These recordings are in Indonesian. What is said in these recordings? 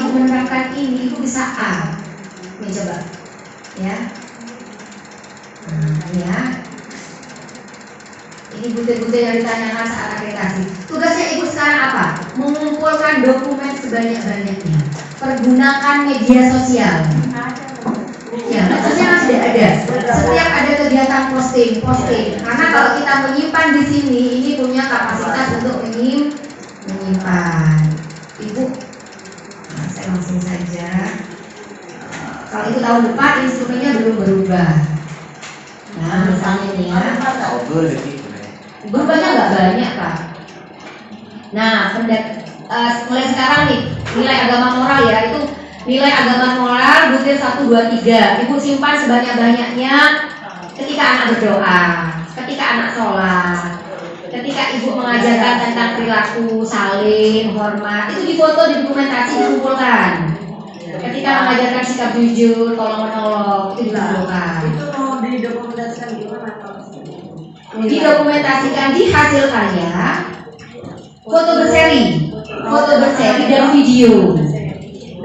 ibu menerapkan ini, ibu bisa A. Nih coba, ya. Nah, ya. Ini butir-butir yang ditanyakan saat akreditasi. Tugasnya ibu sekarang apa? Mengumpulkan dokumen sebanyak-banyaknya. Pergunakan media sosial. Ya, maksudnya kan sudah ada. Setiap ada kegiatan posting. Karena kalau kita menyimpan di sini, ini punya kapasitas untuk menyimpan. Ibu, nah, saya langsung saja. Kalau itu tahun depan instrumennya belum berubah. Nah, misalnya nih ya. Berubahnya nggak banyak, Kak. Nah, mulai sekarang nih, nilai agama moral ya, itu nilai agama moral butir 1, 2, 3. Ibu simpan sebanyak-banyaknya ketika anak berdoa, ketika anak sholat, ketika ibu mengajarkan tentang perilaku saling hormat, itu difoto, didokumentasi, dikumpulkan. Ketika mengajarkan sikap jujur, tolong menolong, itu dikumpulkan. Itu mau didokumentasikan gimana? Didokumentasikan di hasil karya, foto berseri dan video.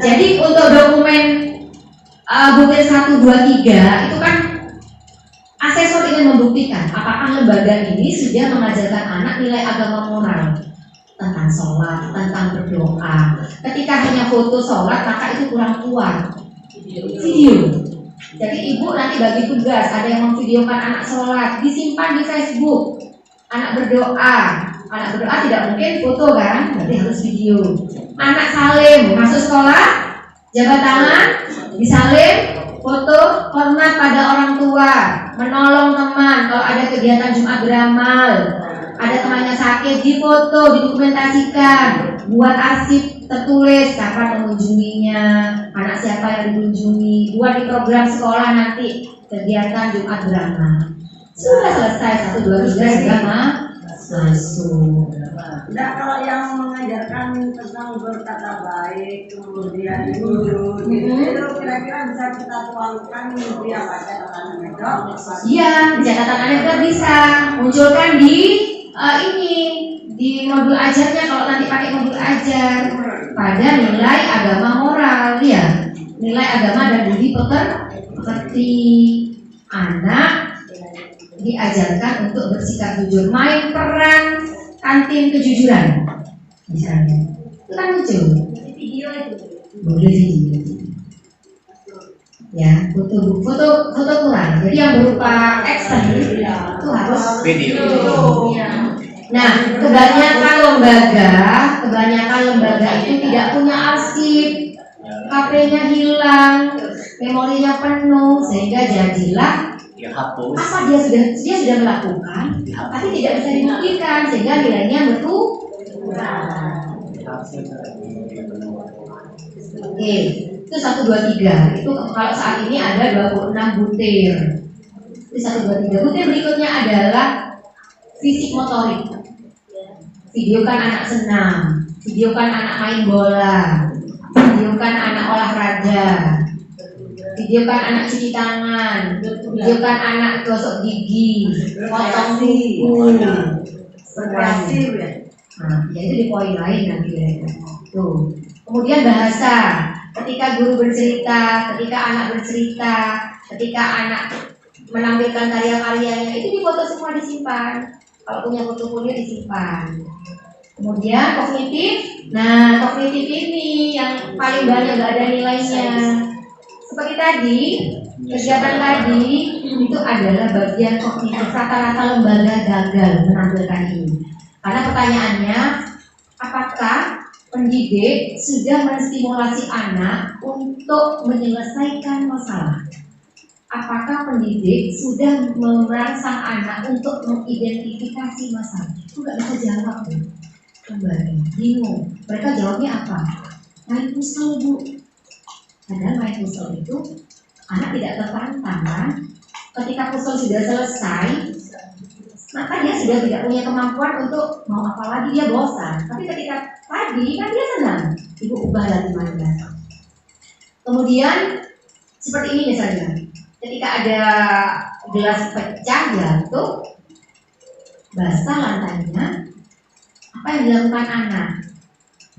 Jadi untuk dokumen butir 1, 2, 3 itu kan asesor ingin membuktikan apakah lembaga ini sudah mengajarkan anak nilai agama moral tentang sholat, tentang berdoa. Ketika hanya foto sholat maka itu kurang kuat. Video. Jadi ibu nanti bagi tugas, ada yang memvideokan anak sholat, disimpan di Facebook. Anak berdoa tidak mungkin foto kan, berarti harus video. Anak salim, masuk sekolah, jabat tangan, disalim, foto, hormat pada orang tua, menolong teman, kalau ada kegiatan Jumat beramal, ada temannya sakit, difoto, didokumentasikan, buat arsip tertulis kapan mengunjunginya, anak siapa yang dikunjungi, buat di program sekolah nanti kegiatan Jumat beramal. Sudah selesai 1, 2, 3 sudah masuk. Nah, kalau yang mengajarkan tentang berkata baik, kemudian jujur, itu kira-kira bisa kita tuangkan di apa catatan itu? Iya, di catatan anekdot bisa munculkan di ini di modul ajarnya kalau nanti pakai modul ajar pada nilai agama moral ya, nilai agama dan budi pekerti. Anak diajarkan untuk bersikap jujur, main peran kantin kejujuran misalnya, itu kan lucu. Video itu boleh video ya, foto kurang, jadi yang berupa action itu harus video. Nah, kebanyakan lembaga itu tidak punya arsip, HP-nya hilang, memorinya penuh, sehingga jadilah apa dia sudah melakukan, tapi tidak bisa dibuktikan, sehingga nilainya berkurang. Oke, itu 1, 2, 3. Itu kalau saat ini ada 26 butir. Itu 1, 2, 3. Butir berikutnya adalah fisik motorik. Videokan anak senam, videokan anak main bola, videokan anak olahraga, videokan anak cuci tangan, videokan anak gosok gigi, potong kuku, berkreasi ya. Nah, ya itu di poin lain nanti ya. Tuh. Kemudian bahasa, ketika guru bercerita, ketika anak bercerita, ketika anak menampilkan karya-karyanya, itu difoto semua, disimpan. Kalau punya foto disimpan. Kemudian kognitif, nah kognitif ini yang paling banyak gak ada nilainya. Seperti tadi, kegiatan tadi itu adalah bagian kognitif. Rata-rata lembaga gagal menampilkan ini. Karena pertanyaannya, apakah pendidik sudah menstimulasi anak untuk menyelesaikan masalah? Apakah pendidik sudah merangsang anak untuk mengidentifikasi masalah? Itu nggak bisa jawab tuh. Kembali, bingung. Mereka jawabnya apa? Main puzzle, Bu. Padahal main puzzle itu anak tidak tertantang kan? Ketika puzzle sudah selesai, maka dia sudah tidak punya kemampuan untuk mau apa lagi, dia bosan. Tapi ketika tadi kan dia senang, ibu ubah lagi mainnya. Kemudian seperti ini misalnya, ketika ada gelas pecah jatuh, basah lantainya, apa yang dilakukan anak?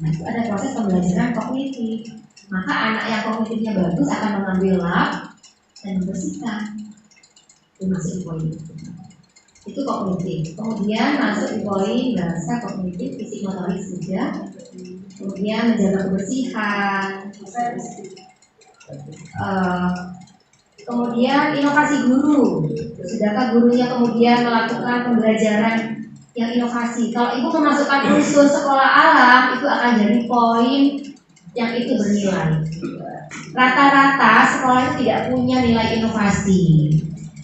Nah, itu ada proses pembelajaran kognitif. Maka anak yang kognitifnya bagus akan mengambil lab dan membersihkan. Itu masuk di poin itu kognitif. Kemudian masuk di poin bahasa kognitif, fisik motorik sudah. Kemudian menjaga kebersihan. Kemudian inovasi guru. Sedangkan gurunya kemudian melakukan pembelajaran yang inovasi. Kalau ibu memasukkan unsur sekolah alam, itu akan jadi poin yang itu bernilai. Rata-rata sekolah itu tidak punya nilai inovasi.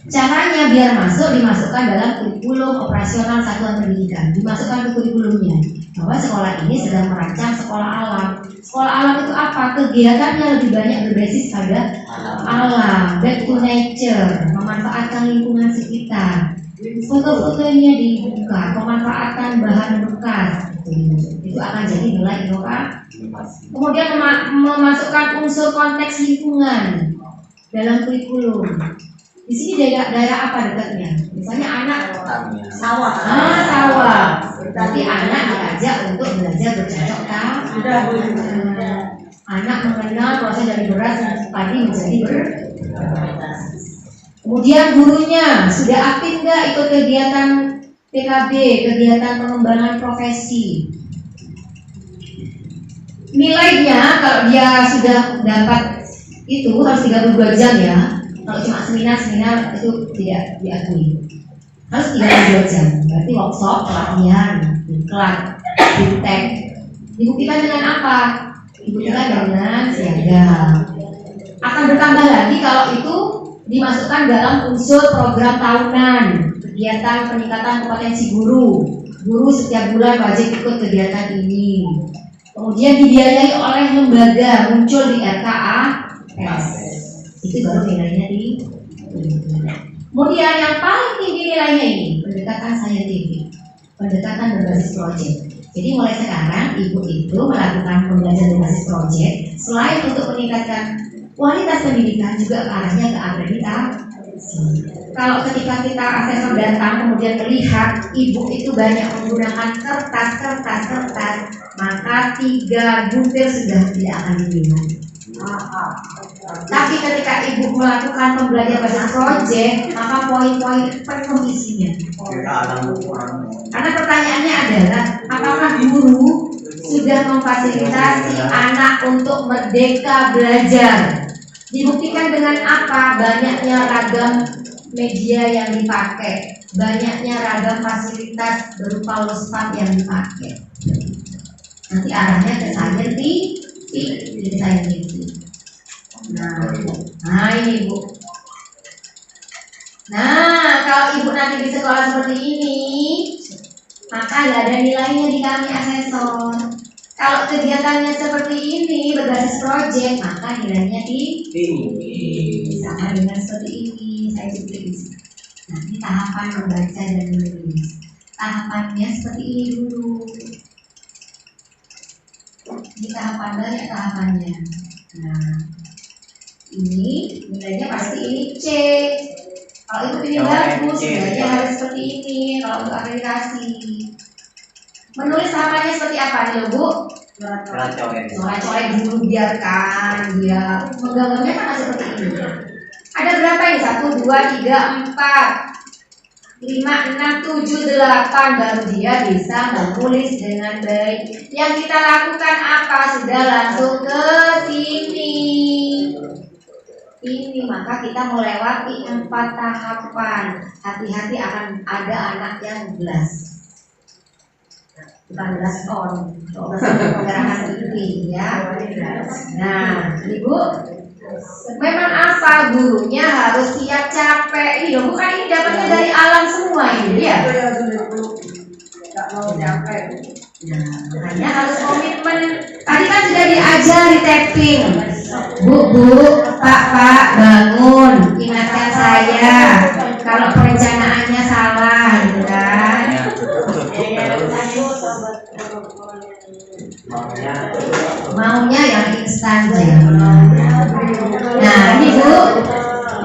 Caranya biar dimasukkan dalam kurikulum operasional satuan pendidikan, dimasukkan ke kurikulumnya bahwa sekolah ini sedang merancang sekolah alam. Sekolah alam itu apa? Kegiatannya lebih banyak berbasis pada alam, back to nature, memanfaatkan lingkungan sekitar. Foto-fotonya dibuka, pemanfaatan bahan bekas, itu akan jadi nilai inovasi. Kemudian memasukkan unsur konteks lingkungan dalam kurikulum. Di sini daerah apa dekatnya? Misalnya anak Sawah. Sawah. Berarti anak diajak untuk belajar bercocok tanam. Anak mengenal proses dari beras dan padi menjadi berkualitas. Kemudian gurunya sudah aktif nggak ikut kegiatan PKB, kegiatan pengembangan profesi? Nilainya kalau dia sudah dapat itu harus 32 jam ya. Kalau cuma seminar itu tidak diakui. Harus 32 jam. Berarti workshop, pelatihan, diklat, biptek. Dibuktikan dengan apa? Dibuktikan dengan siaga. Akan bertambah lagi kalau itu dimasukkan dalam unsur program tahunan, kegiatan peningkatan kompetensi guru. Guru setiap bulan wajib ikut kegiatan ini. Kemudian dibiayai oleh lembaga, muncul di RKAS. Itu baru nilainya di. Kemudian yang paling tinggi nilainya ini pendekatan saintifik, pendekatan berbasis proyek. Jadi mulai sekarang ibu itu melakukan pembelajaran berbasis proyek selain untuk meningkatkan kualitas pendidikan juga ke arahnya ke akreditasi. Kalau ketika kita asesor datang kemudian melihat ibu itu banyak menggunakan kertas, maka 3 butir sudah tidak akan dilihat. Tapi ketika ibu melakukan pembelajaran berbasis proyek, maka poin-poin penuh isinya. Karena pertanyaannya adalah, apakah guru sudah memfasilitasi anak untuk merdeka belajar? Dibuktikan dengan apa? Banyaknya ragam media yang dipakai, banyaknya ragam fasilitas berupa lospap yang dipakai. Nanti arahnya ke saintifik. Nah ini Bu. Nah kalau ibu nanti di sekolah seperti ini, maka nggak ada nilainya di kami asesor. Kalau kegiatannya seperti ini berbasis proyek, maka nilainya tinggi. Sama dengan seperti ini, saya tulis. Nah ini tahapan membaca dan menulis. Tahapannya seperti ini dulu. Ini tahapan banyak tahapannya. Nah ini nilainya pasti ini C. Kalau itu ini bagus, nilainya harus seperti ini. Kalau untuk akreditasi, menulis tahapannya seperti apa nih Bu? Coret-coret dulu, biarkan dia menggambarnya kan seperti ini. Ada berapa ini? 1, 2, 3, 4, 5, 6, 7, 8. Baru dia bisa menulis dengan baik. Yang kita lakukan apa? Sudah langsung ke sini. Ini maka kita melewati 4 tahapan. Hati-hati akan ada anak yang belas. Bukan belas on, penggerakan ini ya. Nah, Ibu, memang apa gurunya harus siap capek. Ini bukan ini dapatnya dari alam semua ini ya. Tidak mau capek. Nah, makanya harus komitmen. Tadi kan sudah diajari tapping. Bu, Pak, bangun, ingatkan saya kalau perencanaannya salah, gitu kan? Maunya yang instan aja. Nah, ini Bu.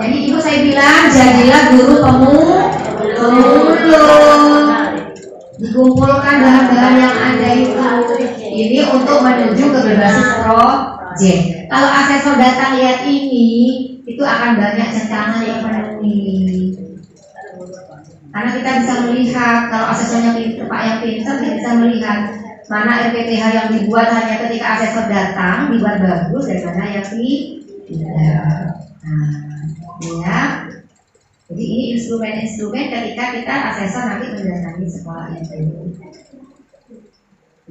Jadi Ibu saya bilang jadilah guru pemulung. Dikumpulkan bahan-bahan yang ada itu. Ini untuk menuju ke berbasis proyek. Kalau asesor datang lihat ini, itu akan banyak cendangan terpenuhi. Karena kita bisa melihat, kalau asesornya Pak yang pintar, kita bisa melihat mana RPTH yang dibuat hanya ketika asesor datang dibuat bagus dan mana yang tidak. Nah, ya. Jadi ini instrumen-instrumen ketika kita asesor nanti mendatangi sekolah itu.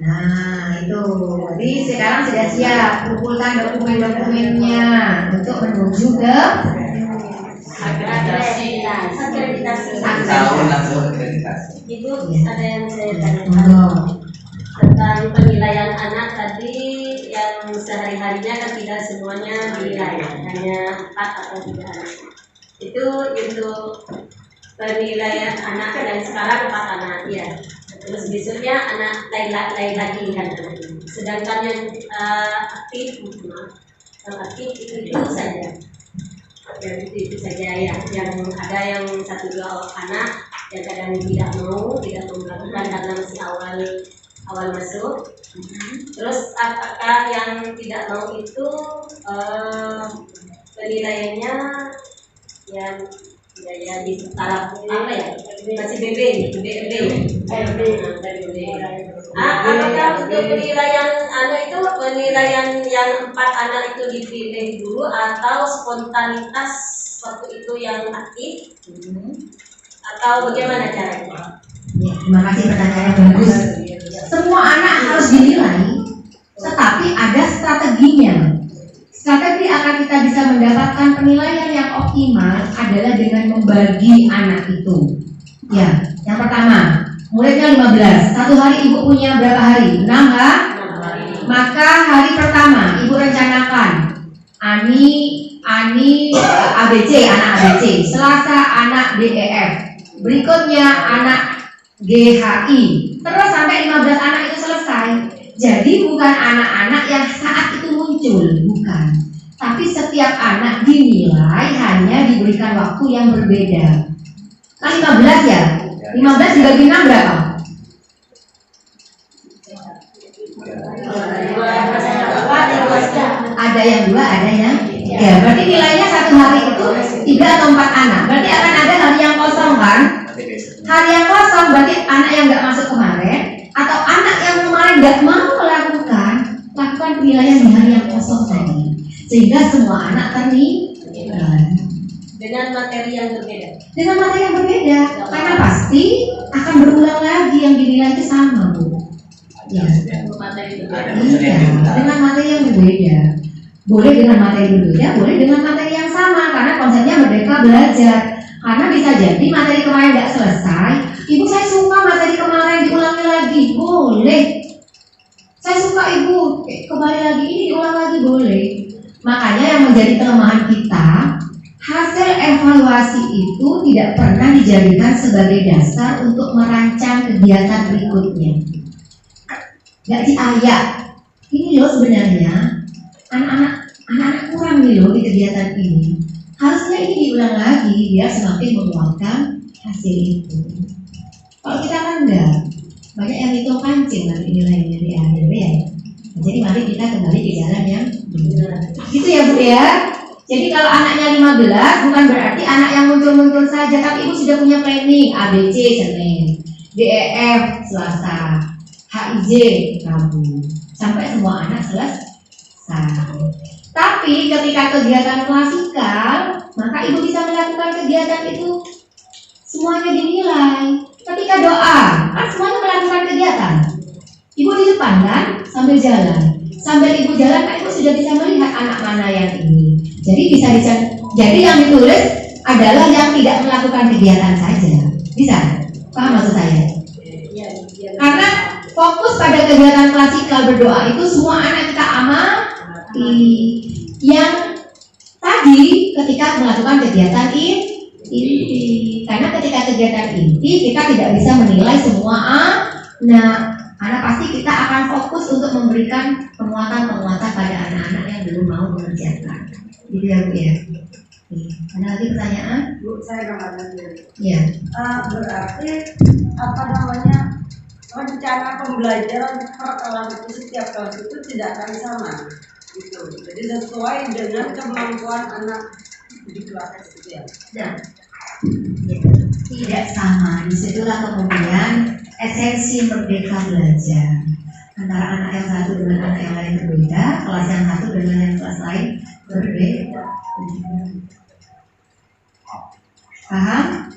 Nah itu, jadi sekarang sudah siap, kumpulkan dokumen-dokumennya untuk menuju ke akreditasi. Tahun langsung akreditasi. Itu ada yang saya tanyakan tentang penilaian anak tadi, yang sehari-harinya kan tidak semuanya dinilai, hanya 4 atau 3 anak. Itu untuk penilaian anak yang sekarang 4 anak ya. Terus besoknya anak lain lagi kan. Sedangkan yang aktif, yang aktif itu saja. Yang itu saja ya. Yang ada yang 1-2 anak yang kadang tidak melakukan karena masih awal masuk. Terus apakah yang tidak mau itu penilaiannya yang ya di taraf apa ya, masih BB apakah untuk penilaian itu penilaian yang 4 anak itu dipilih dulu atau spontanitas waktu itu yang aktif atau bagaimana caranya? Ya, terima kasih pertanyaannya bagus. Semua anak harus dinilai, tetapi ada strateginya. Strategi akan kita bisa mendapatkan penilaian yang optimal adalah dengan membagi anak itu. Ya, yang pertama, muridnya 15. Satu hari ibu punya berapa hari? 6 hari. Maka hari pertama ibu rencanakan Ani ABC, anak ABC. Selasa anak DEF. Berikutnya anak GHI. Terus sampai 15 anak itu selesai. Jadi bukan anak-anak yang saat itu muncul, bukan. Tapi setiap anak dinilai hanya diberikan waktu yang berbeda. Kan 15 ya? 15 dibagi 6 berapa? Ada yang 2, ada yang 3. Berarti nilainya satu hari itu 3 atau 4 anak. Berarti akan ada hari yang kosong kan? Hari yang kosong berarti anak yang nggak masuk kemarin, atau anak yang kemarin nggak mau lakukan penilaian di hari yang kosong tadi, sehingga semua anak ternilai dengan materi yang berbeda. Dengan materi yang berbeda, karena pasti akan berulang lagi yang dinilai itu sama, Bu. Ya. Materi Iya, dengan materi yang berbeda. Boleh dengan materi berbeda, boleh dengan materi yang sama, karena konsepnya merdeka belajar. Karena bisa jadi materi kemarin nggak selesai, ibu saya suka materi kemarin diulangi lagi, boleh. Saya suka ibu, kembali lagi ini diulang lagi, boleh. Makanya yang menjadi kelemahan kita, hasil evaluasi itu tidak pernah dijadikan sebagai dasar untuk merancang kegiatan berikutnya. Nggak diayak. Ini loh sebenarnya anak-anak kurang nih loh di kegiatan ini. Harusnya ini diulang lagi biar semakin menguatkan hasil itu. Kalau kita kan enggak, banyak yang hitung kancing nanti nilainya di akhir ya. Jadi mari kita kembali ke jalan yang benar. Gitu ya Bu ya. Jadi kalau anaknya 15 bukan berarti anak yang muncul-muncul saja, tapi ibu sudah punya planning ABC Senin, DEF Selasa, HIJ Rabu, sampai semua anak selesai. Tapi ketika kegiatan klasikal, maka ibu bisa melakukan kegiatan itu semuanya dinilai. Ketika doa, kan semuanya melakukan kegiatan. Ibu di depan kan, sambil jalan. Sambil ibu jalan, kan ibu sudah bisa melihat anak mana yang ini. Jadi yang ditulis adalah yang tidak melakukan kegiatan saja. Bisa? Paham maksud saya? Karena fokus pada kegiatan klasikal berdoa itu semua anak kita yang tadi ketika melakukan kegiatan inti. Karena ketika kegiatan inti kita tidak bisa menilai semua karena pasti kita akan fokus untuk memberikan penguatan pada anak-anak yang belum mau mengerjakan. Gitu ya Bu ya. Ada lagi pertanyaan? Bu, saya kembali. Iya. Berarti apa namanya, rencana pembelajaran per kelas itu setiap kelas itu tidak akan sama. Gitu. Jadi sesuai dengan kemampuan anak di kelas SD. Nah, tidak sama. Disitulah kemudian esensi merdeka belajar antara anak yang satu dengan anak yang lain berbeda, kelas yang satu dengan yang kelas lain berbeda. Paham?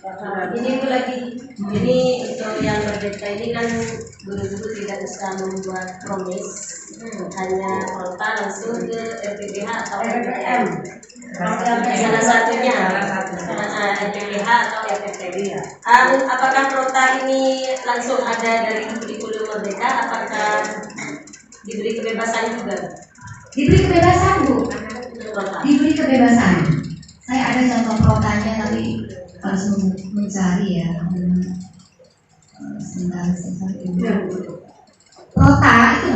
Ini itu lagi, ini untuk yang berbeda ini kan guru-guru tidak bisa membuat promis, hanya kontak langsung ke RPPH atau RPM. Salah satunya RPPH atau RPPH. Apakah prota ini langsung ada dari kurikulum merdeka? Apakah diberi kebebasan juga? Diberi kebebasan, Bu. Prota. Diberi kebebasan. Saya ada contoh protanya tapi harus mencari ya. Sebentar. Prota itu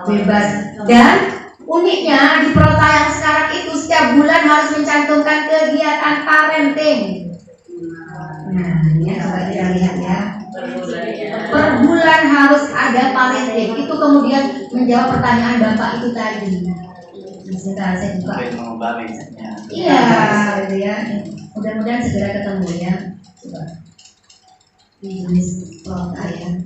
bebas, dan uniknya di prota yang sekarang itu setiap bulan harus mencantumkan kegiatan parenting. Nah, ini coba kita lihat ya. Per bulan harus ada parenting. Itu kemudian menjawab pertanyaan Bapak itu tadi. Sebentar, saya buka. Mengubah mindsetnya. Iya, gitu ya. Mudah-mudahan segera ketemu ya. Coba. Di jenis prota ya.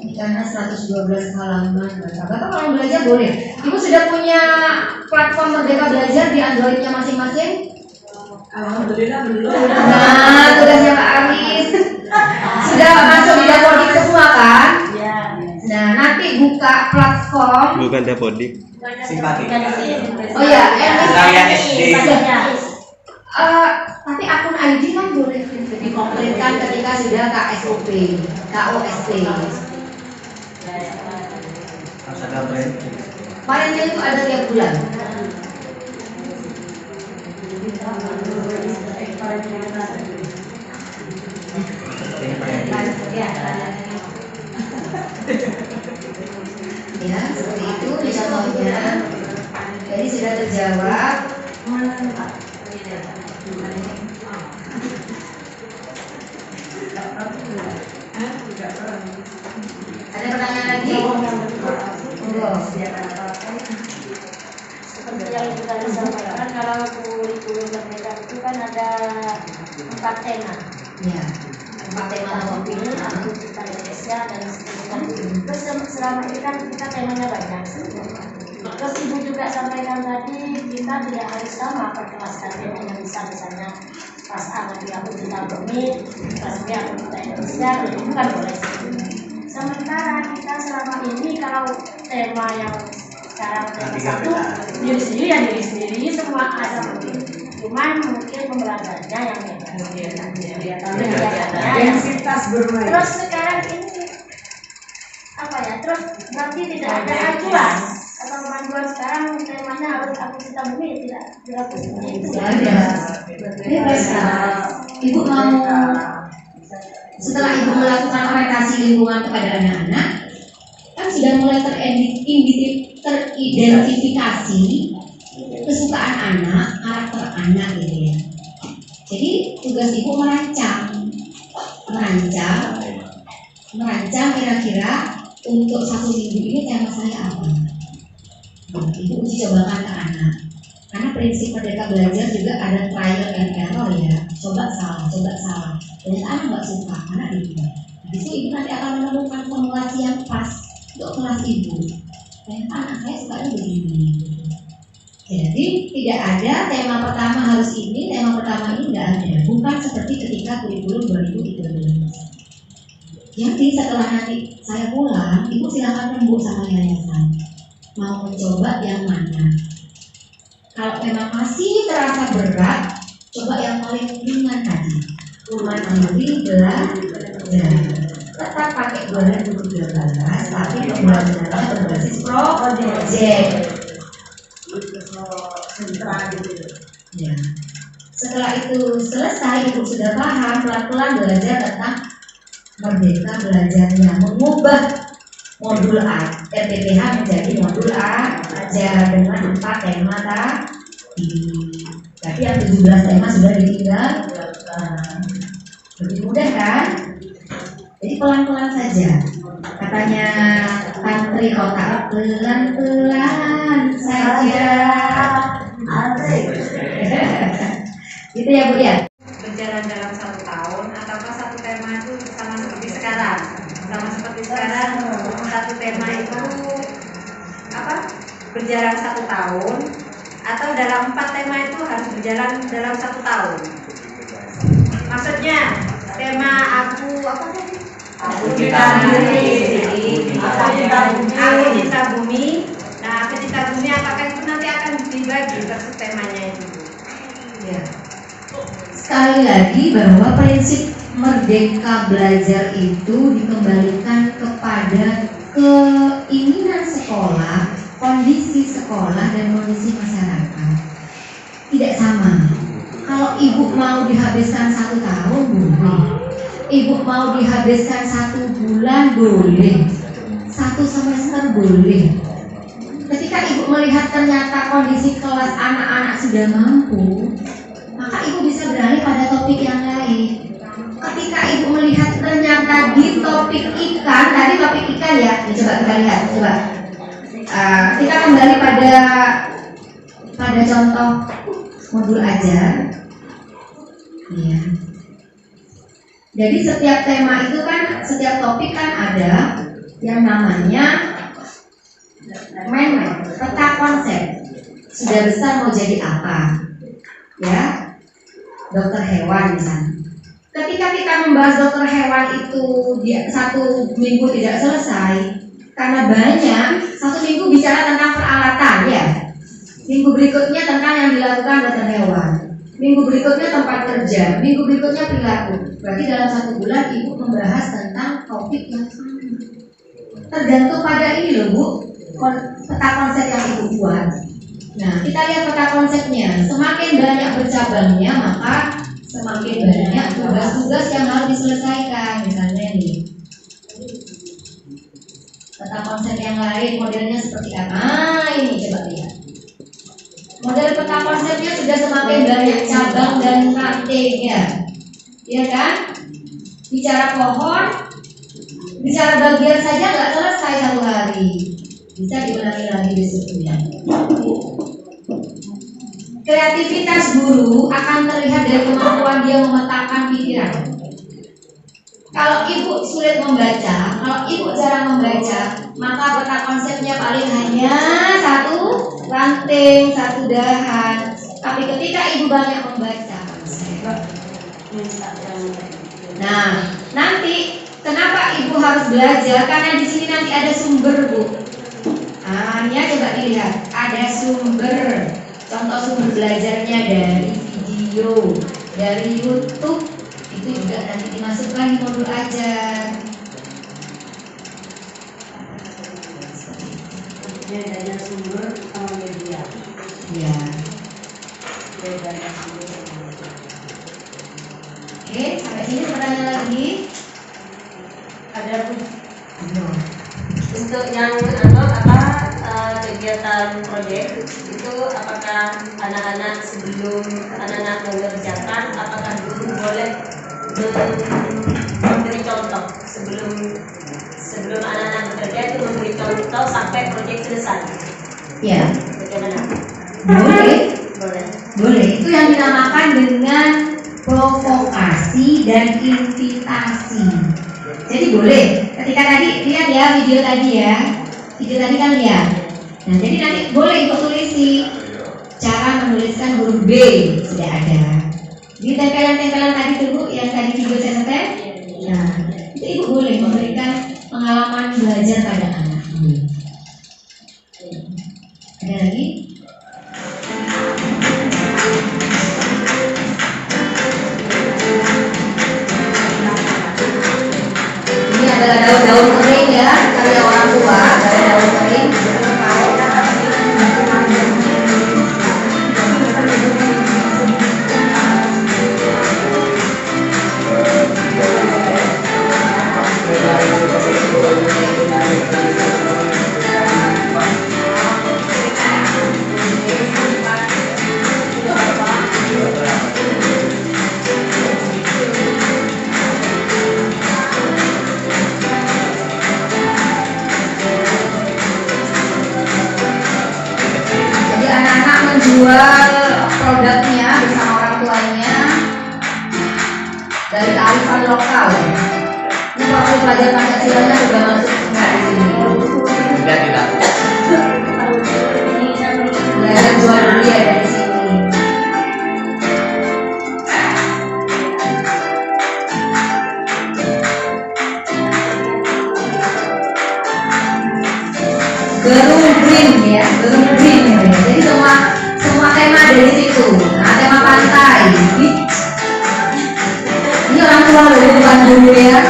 Ini karena 112 halaman. Bapak kalau belajar boleh. Ibu sudah punya platform Merdeka Belajar di Androidnya masing-masing? Alhamdulillah belum. Nah, tugasnya Pak Aris sudah masuk di Dapodik semua kan? Ya. Nah, nanti buka platform. Bukan Dapodik. Simpati. Oh ya, Saya SD. Tapi akun ID kan boleh dikompletkan ketika sudah KSOP, KOSP. Harus ada brand. Parenting itu ada tiap bulan. Ya, seperti itu di contohnya. Jadi sudah terjawab. Ada pertanyaan lagi? Seperti yang kita sampaikan, kalau kurikulum merdeka itu kan ada 4 tema. Ya, 4 tema topik. Kita Indonesia dan seterusnya. Terus selama ini kan kita temanya banyak. Terus Ibu juga sampaikan tadi kita tidak harus sama perkelaskan temanya, bisa misalnya pas A nanti aku tentang bumi, pas B aku tentang Indonesia, itu kan boleh. Sementara kita selama ini kalau tema yang sekarang tema satu diri sendiri ya diri sendiri semua ada mungkin, cuman mungkin pembelajarannya yang beda. Intensitas bermain. Terus sekarang ini apa ya? Terus berarti tidak ada acuan atau panduan sekarang temanya harus aku cita bumi tidak seperti itu. Ada. Bebas lah. Ibu mau setelah ibu melakukan orientasi lingkungan kepada anak-anak, kan sudah mulai teridentifikasi kesukaan anak, karakter anak gitu ya. Jadi tugas ibu merancang kira-kira untuk 1 minggu ini tema saya apa. Nah, ibu uji cobakan ke anak. Karena prinsip Merdeka Belajar juga ada trial and error ya, coba salah. Ternyata anak nggak suka, anak dibuat. Habis itu ibu nanti akan menemukan formulasi yang pas untuk kelas ibu. Ternyata anak saya sukanya begini. Jadi tidak ada tema pertama harus ini, tema pertama ini nggak ada. Bukan seperti ketika kurikulum 2013. Jadi setelah nanti saya pulang, ibu silakan rembuk sama yayasan. Mau mencoba yang mana? Kalau memang masih terasa berat, coba yang paling ringan tadi. Mandiri belajar. Tetap pakai 2012, tapi pembelajarannya berbasis project. Ya. Setelah itu selesai, ibu sudah paham, pelan-pelan belajar tentang Merdeka Belajarnya, mengubah modul A RPPH menjadi modul A aja dengan 4 tema tadi. Tapi yang 17 tema sudah ditinggal. Lebih mudah kan? Jadi pelan-pelan saja. Katanya Antri kotak pelan-pelan saja. Gitu ya Bu ya. Berjalan dalam 1 tahun ataukah satu tema itu sama seperti sekarang? Sama seperti sekarang, satu tema itu apa? Berjalan 1 tahun, atau dalam 4 tema itu harus berjalan dalam 1 tahun? Maksudnya tema aku apa tadi? Aku cinta bumi. Aku cinta bumi. Nah, aku cinta bumi apakah itu nanti akan dibagi per temanya itu? Ya. Sekali lagi bahwa prinsip merdeka belajar itu dikembalikan kepada keinginan sekolah, kondisi sekolah dan kondisi masyarakat. Tidak sama. Kalau ibu mau dihabiskan 1 tahun boleh, ibu mau dihabiskan 1 bulan boleh, 1 semester boleh. Ketika ibu melihat ternyata kondisi kelas anak-anak sudah mampu, maka ibu bisa beralih pada topik yang lain. Ketika ibu melihat ternyata di topik ikan, tadi topik ikan ya, coba kita lihat, coba. Kita kembali pada contoh modul ajar. Ya. Jadi setiap tema itu kan, setiap topik kan ada yang namanya peta konsep. Sudah besar mau jadi apa? Ya, dokter hewan misalnya. Ketika kita membahas dokter hewan itu di 1 minggu tidak selesai, karena banyak, 1 minggu bicara tentang peralatan ya. Minggu berikutnya tentang yang dilakukan dokter hewan. Minggu berikutnya tempat kerja. Minggu berikutnya perilaku. Berarti dalam 1 bulan ibu membahas tentang topik yang sama. Tergantung pada ini loh Bu, peta konsep yang ibu buat. Nah, kita lihat peta konsepnya. Semakin banyak bercabangnya, maka semakin banyak tugas-tugas yang harus diselesaikan. Misalnya nih, peta konsep yang lain modelnya seperti apa? Ini coba lihat. Model peta konsepnya sudah semakin banyak cabang dan rantingnya, ya kan? Bicara pohon, bicara bagian saja nggak selesai 1 hari. Bisa diulangi lagi besoknya. Kreativitas guru akan terlihat dari kemampuan dia memetakan pikiran. Kalau ibu sulit membaca, kalau ibu jarang membaca, maka peta konsepnya paling hanya 1 ranting, 1 dahan. Tapi ketika ibu banyak membaca konsep, nah nanti kenapa ibu harus belajar? Karena di sini nanti ada sumber Bu. Nah, ya coba dilihat, ada sumber. Contoh sumber belajarnya dari video, dari YouTube, itu juga nanti dimasukkan di modul ajar. Bedanya sumber sama media. Ya. Bedanya sumber sama media. Oke, sampai sini pertanyaan lagi. Ada No. untuk yang kegiatan proyek itu, apakah anak-anak sebelum anak-anak mengerjakan, apakah guru boleh memberi contoh sebelum anak-anak bekerja itu memberi contoh sampai proyek selesai? Ya, Bagaimana? boleh. Boleh. Boleh. Itu yang dinamakan dengan provokasi dan invitasi. Jadi boleh. Ketika tadi lihat ya video tadi ya, video tadi kan lihat. Nah, jadi nanti boleh ibu tulisi cara menuliskan huruf B, sudah ada. Di tempelan-tempelan tadi tuh Bu, yang tadi video saya setel. Nah, itu ibu boleh memberikan pengalaman belajar pada anak ini. Ada lagi? Ini adalah daun-daun kering ya, karya orang tua, daun kering. menjual produknya bersama orang tuanya dari kearifan lokal. Ini waktu pelajar Pancasilanya juga masuk nggak di sini? Tidak. Belajar jual beli ada di sini. Berung green. Jadi semua tema ada di situ. Nah, tema pantai. Ini orang tua loh, bukan guru ya.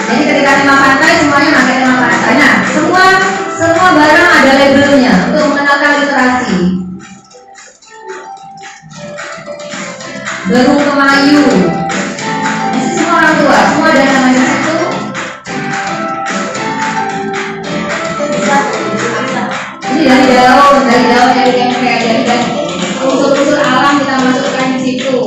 Jadi ketika tema pantai semuanya pakai tema pantai. Nah, semua barang ada labelnya untuk mengenalkan literasi. Berung kemayu. Ini semua orang tua, semua ada namanya di situ. Ini dari daun yang kayak dari unsur-unsur alam kita masukkan di situ.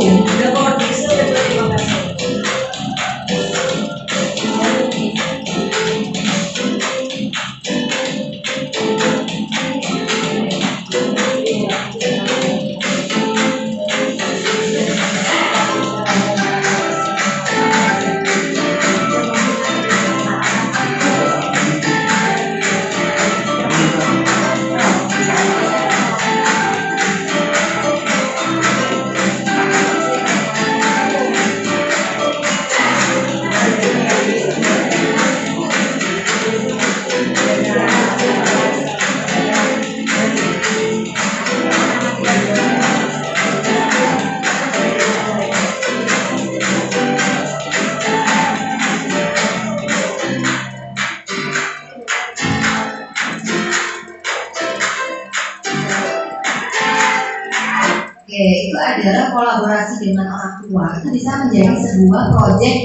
Itu adalah kolaborasi dengan orang tua. Itu bisa menjadi sebuah proyek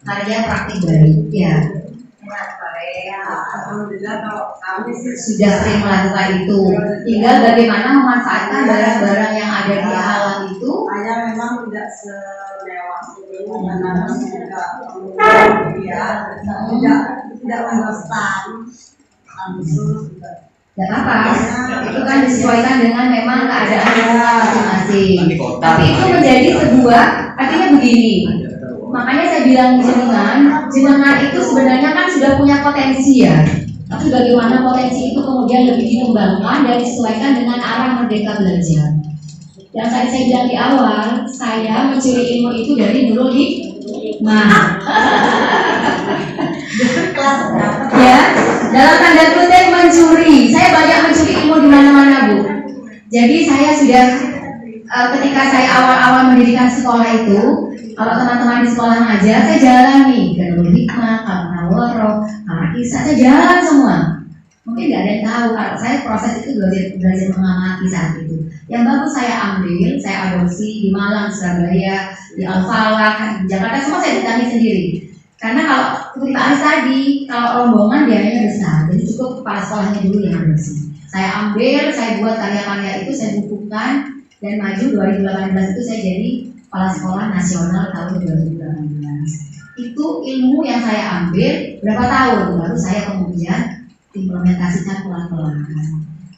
karya praktik baru. Ya, Alhamdulillah kalau kami sih sudah sering melakukan itu. Tinggal bagaimana memanfaatkan barang-barang yang ada di alam itu. hanya memang tidak semewah ini karena kami juga ya tidak konstan langsung. Tidak apa, itu kan disesuaikan dengan memang keadaan masing-masing. Tapi itu menjadi sebuah, artinya begini. Makanya saya bilang jenengan itu sebenarnya kan sudah punya potensi ya. Tapi bagaimana potensi itu kemudian lebih dikembangkan dan disesuaikan dengan arah Merdeka Belajar. Yang tadi saya bilang di awal, saya mencuri ilmu itu dari Nurul Hikmah. Ya, dalam tanda kutip mencuri. Saya banyak mencuri ilmu di mana-mana, Bu. Jadi saya sudah ketika saya awal-awal mendirikan sekolah itu, kalau teman-teman di sekolah ngajar, saya jalan nih ke Nurul Hikmah, ke Nawaro, ke Isa, saya jalan semua. Mungkin nggak ada yang tahu kalau saya proses itu belajar mengamati saat itu. Yang baru saya ambil, saya adopsi di Malang, Surabaya, di Al-Falah, di Jakarta, semua saya ditangi sendiri. Karena kalau seperti Pak Aris tadi, kalau rombongan biayanya besar, jadi cukup kepala sekolahnya dulu yang adopsi. Saya ambil, saya buat karya-karya itu, saya bukukan, dan maju 2018 itu saya jadi kepala sekolah nasional tahun 2018. Itu ilmu yang saya ambil berapa tahun, baru saya kemudian implementasikan pelan-pelan.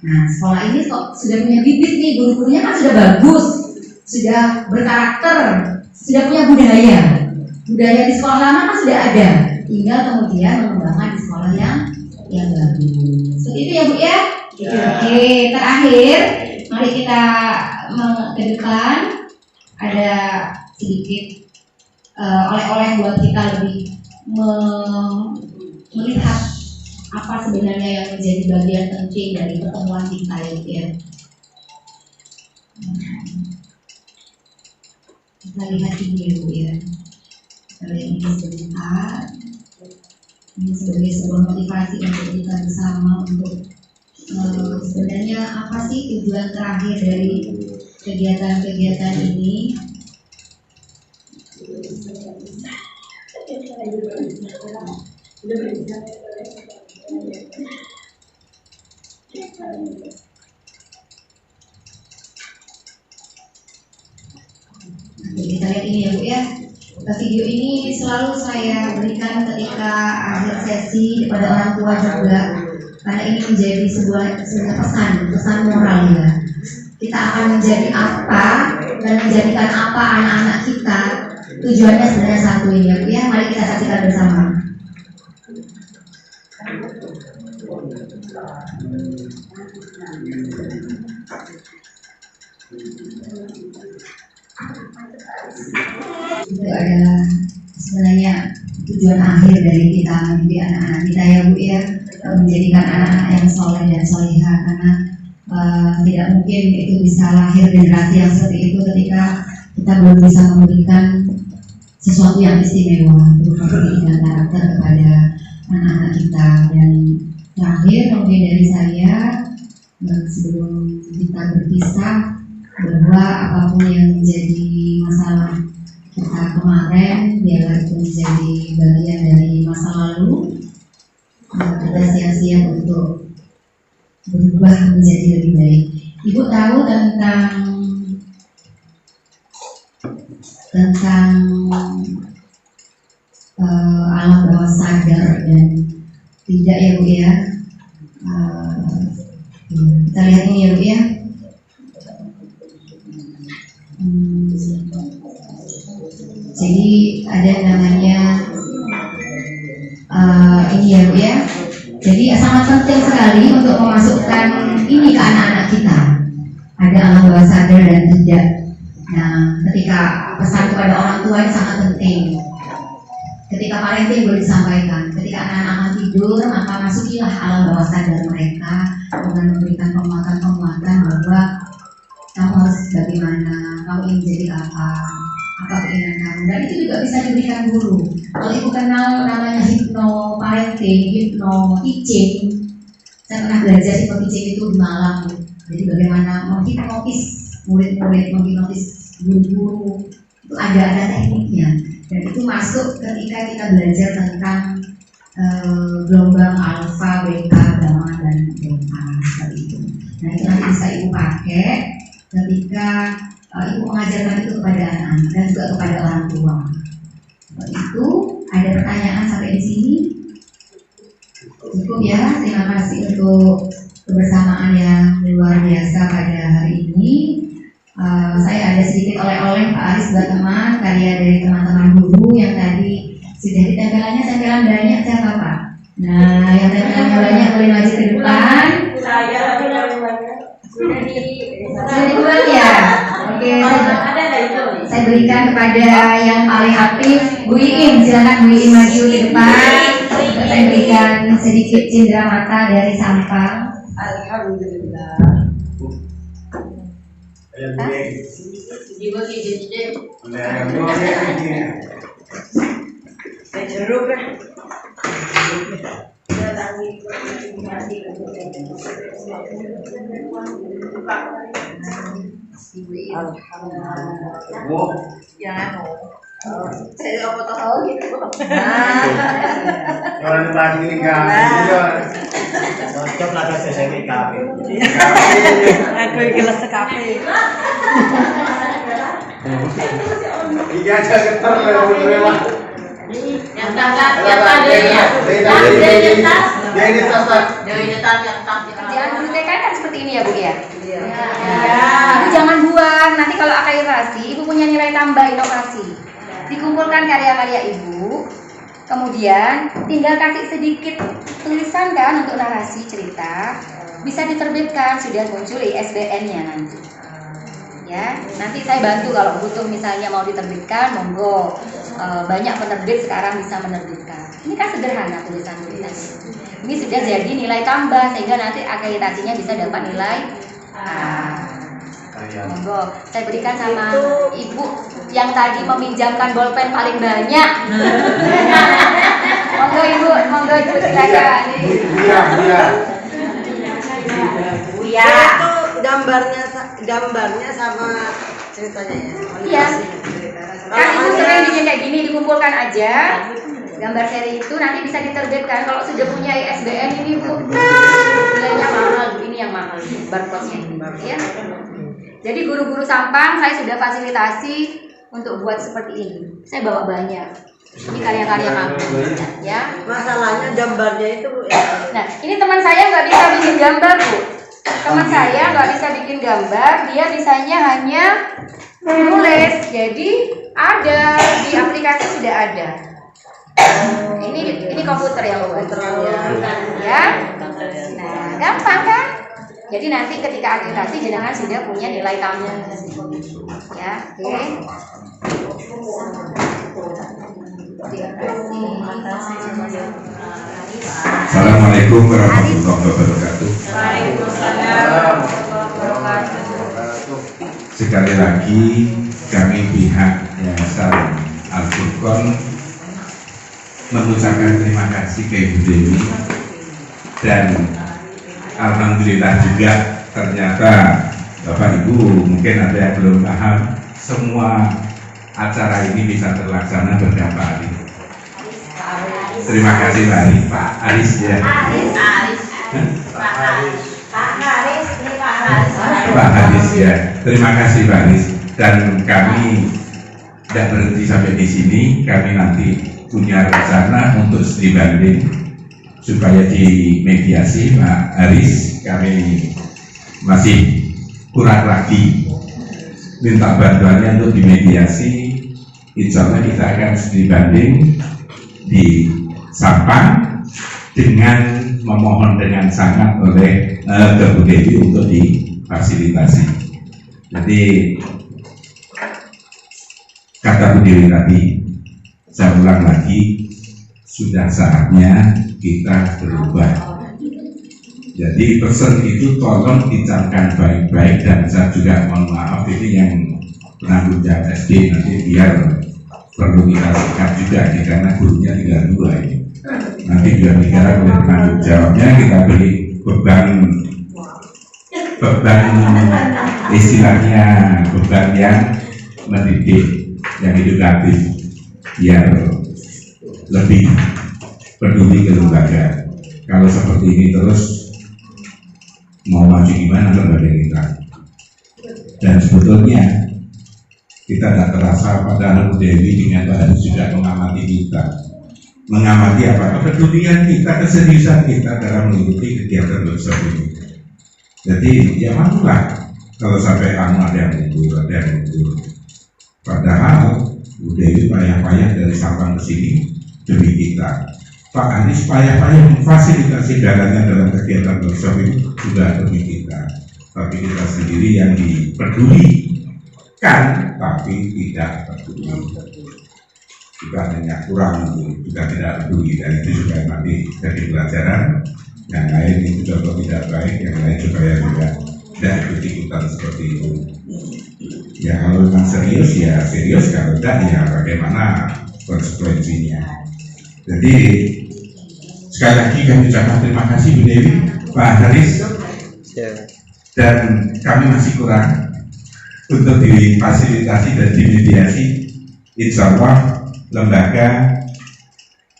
Nah, sekolah ini kok sudah punya bibit nih, guru-gurunya kan sudah bagus, sudah berkarakter, sudah punya budaya. Budaya di sekolah lama kan sudah ada, tinggal kemudian mengembangkan di sekolah yang bagus. Seperti itu ya Bu ya? Oke, terakhir mari kita ke depan, ada sedikit oleh-oleh buat kita lebih melihat apa sebenarnya yang menjadi bagian penting dari pertemuan kita ya. Kita lihat ini ya Bu ya. Kita lihat ini sebentar. Ini sebagai sebuah motivasi untuk kita bersama untuk sebenarnya apa sih tujuan terakhir dari kegiatan-kegiatan ini. Kita lihat ini ya Bu ya. Video ini selalu saya berikan ketika akhir sesi kepada orang tua juga. karena ini menjadi sebuah pesan moral ya. Kita akan menjadi apa dan menjadikan apa anak-anak kita. Tujuannya sebenarnya satu ini ya Bu ya. Mari kita saksikan bersama. Itu adalah sebenarnya tujuan akhir dari kita mendidik anak-anak kita ya Bu ya, menjadikan anak-anak yang soleh dan solehah, karena tidak mungkin itu bisa lahir generasi yang seperti itu ketika kita belum bisa memberikan sesuatu yang istimewa berupa pendidikan karakter kepada anak-anak kita. Dan terakhir mungkin dari saya sebelum kita berpisah, bahwa apapun yang menjadi masalah kita kemarin, biarlah itu menjadi bagian dari masa lalu, kita siap-siap untuk berubah menjadi lebih baik. Ibu tahu tentang alam bawah sadar dan tidak ya Bu ya. Kita lihat ini ya Bu ya. Jadi ada namanya ini ya Bu ya. Jadi sangat penting sekali untuk memasukkan ini ke anak-anak kita. Ada alam bawah sadar dan tidak. Nah, ketika pesan kepada orang tua ini sangat penting. Ketika parenting boleh disampaikan. Ketika anak-anak tidur, maka masukilah alam bawah sadar mereka dengan memberikan penguatan-penguatan bahwa kamu harus bagaimana, kamu ingin jadi apa keinginan kamu. Dan itu juga bisa diberikan guru. Kalau ibu kenal namanya hypno parenting, hypno teaching, saya pernah belajar hypno teaching itu di Malang. Jadi bagaimana menghipnotis murid-murid, menghipnotis guru-guru, itu ada tekniknya. Dan itu masuk ketika kita belajar tentang gelombang alfa, beta, gamma, dan delta seperti itu. Nah itu nanti bisa ibu pakai ketika ibu mengajarkan itu kepada anak-anak dan juga kepada orang tua. Itu ada pertanyaan sampai di sini? Cukup ya. Terima kasih untuk kebersamaan yang luar biasa pada hari ini. Saya ada sedikit oleh-oleh Pak Aris buat teman, karya dari teman-teman guru yang tadi sudah ditempelannya tempelan banyak siapa Pak? Nah yang tempelannya banyak boleh maju ke depan. Saya Sudah dibuat ya? Oke, saya berikan kepada yang paling aktif, Bu Iin. Silakan Bu Iin maju ke depan. Saya berikan sedikit cindera mata dari sampang. Alhamdulillah. Saya jeruk kan. Saya apa tahu gitu. Orang lagi ini kan, cocok lah ke sesi kafe. Aku gelas kafe. Iya aja keter lewat. Yang tangga, yang tandanya, Dia tas. Kerjaan guru TK kan seperti ini ya Bu ya? Iya. Ibu jangan buang, nanti kalau akreditasi Ibu punya nilai tambah inovasi. Dikumpulkan karya-karya Ibu, kemudian tinggal kasih sedikit tulisan kan untuk narasi cerita, bisa diterbitkan, sudah muncul ISBN-nya nanti. Ya, nanti saya bantu kalau butuh misalnya mau diterbitkan, monggo. Banyak penerbit sekarang bisa menerbitkan. Ini kan sederhana tulisan-tulisan. Ini sudah jadi nilai tambah sehingga nanti akreditasinya bisa dapat nilai monggo. Saya berikan sama Ibu yang tadi meminjamkan bolpen paling banyak. Monggo Ibu silakan. Iya. Itu gambarnya sama ceritanya ya. Iya. Kan Ibu sering bikin kayak gini, dikumpulkan aja. Gambar seri itu nanti bisa diterbitkan. Kalau sudah punya ISBN ini Bu, nilainya mahal. Ini yang mahal, barcode-nya ini, ya. Jadi guru-guru Sampang saya sudah fasilitasi untuk buat seperti ini. Saya bawa banyak. Ini karya-karya kami, ya. Masalahnya gambarnya itu Bu, ya. Nah, ini teman saya nggak bisa bikin gambar, Bu. Teman saya nggak bisa bikin gambar, dia bisanya hanya menulis. Jadi ada di aplikasi sudah ada. Ini komputer ya, Bu. Ya. Nah, gampang kan? Jadi nanti ketika aplikasi jenengan sudah punya nilai tamu. Ya, oke. Assalamualaikum warahmatullahi wabarakatuh. Sekali lagi kami pihak Yayasan Al-Furqon mengucapkan terima kasih ke Ibu Dewi, dan alhamdulillah juga ternyata Bapak Ibu mungkin ada yang belum paham, semua acara ini bisa terlaksana berkat Pak Aris. Terima kasih Pak Aris, Pak Aris ya. Pak Aris ya. Terima kasih Pak Aris. Dan kami tidak berhenti sampai di sini. Kami nanti punya rencana untuk studi banding supaya dimediasi Pak Aris. Kami masih kurang lagi minta bantuannya untuk dimediasi. Insya Allah kita akan studi banding di Sampang dengan memohon dengan sangat oleh Bu Dewi untuk difasilitasi. Jadi kata Bu Dewi tadi, saya ulang lagi, sudah saatnya kita berubah. Jadi pesan itu tolong dicamkan baik-baik, dan saya juga mohon maaf ini yang penanggung jawab SD nanti biar perlu kita sikat juga nih, karena gurunya tinggal 2 ini. Nanti juga bicara oleh penanggung jawabnya, kita beri beban istilahnya beban yang mendidik, yang edukatif, biar lebih peduli ke lembaga. Kalau seperti ini terus mau maju gimana lembaga kita? Dan sebetulnya kita tidak terasa padahal Bu Dewi dengan Pak Aris juga mengamati kita. Mengamati apa? Kepedulian kita, keseriusan kita dalam mengikuti kegiatan workshop ini. Jadi ya malulah kalau sampai ada yang mundur, ada yang mundur. Padahal Bu Dewi payah-payah dari Sampang ke sini demi kita. Pak Aris payah-payah memfasilitasi jalannya dalam kegiatan workshop ini juga demi kita. Tapi kita sendiri yang dipedulikan tapi tidak peduli. Kita hanya kurang, juga tidak peduli, dan itu juga nanti jadi pelajaran. Yang lain itu juga tidak baik, yang lain supaya tidak ikut-ikutan seperti itu. Ya kalau memang serius ya serius, kalau tidak ya bagaimana konsekuensinya. Jadi sekali lagi kami ucapkan terima kasih Bu Dewi, Pak Haris, dan kami masih kurang untuk difasilitasi dan dimediasi. Insya Allah lembaga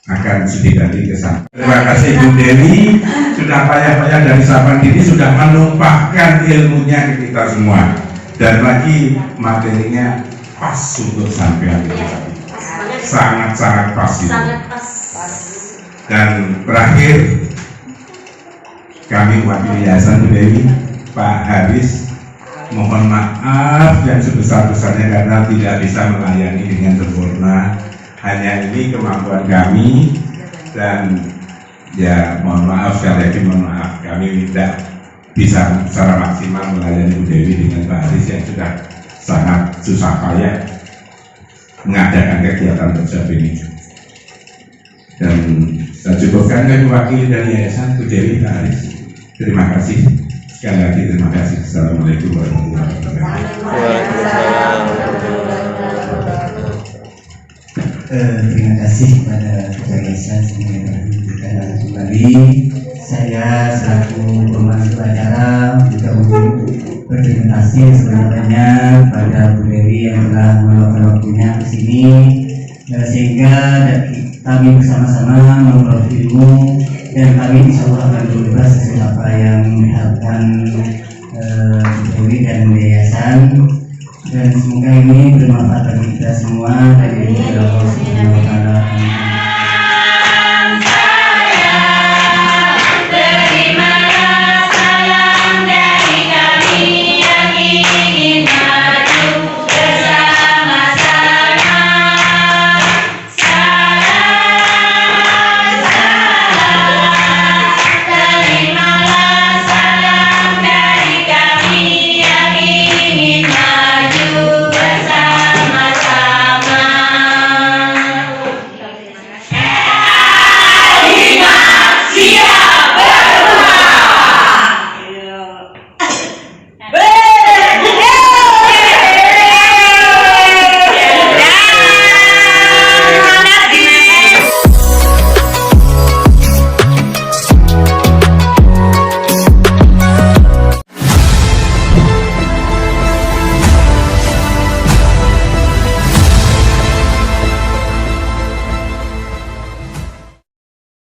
akan sedikit ke sana. Terima kasih Bu Dewi sudah payah-payah dari Sampang ini, sudah menumpahkan ilmunya ke kita semua, dan lagi materinya pas untuk sampean ini. Sangat-sangat pas ini. Dan terakhir kami wakili Yayasan Bu Dewi, Pak Haris, mohon maaf yang sebesar-besarnya karena tidak bisa melayani dengan sempurna. Hanya ini kemampuan kami, dan ya mohon maaf, sekali lagi mohon maaf, kami tidak bisa secara maksimal melayani Bu Dewi dengan Pak Haris yang sudah sangat susah payah mengadakan kegiatan workshop ini. Dan saya cukupkan dari wakil dari Yayasan Bu Dewi, Pak Haris. Terima kasih. Sekali lagi terima kasih. Assalamualaikum warahmatullahi wabarakatuh. Terima kasih kepada Ketua Yayasan yang telah kembali. Saya selaku pembantu acara juga berterima kasih sebenarnya pada Bu Dewi yang telah meluangkan waktunya ke sini, sehingga kami bersama-sama memperoleh ilmu, dan kami insya Allah akan berbebas sesuai apa yang diharapkan Bu Dewi dan Yayasan. dan semoga ini bermanfaat bagi kita semua dan Allah Subhanahu wa taala.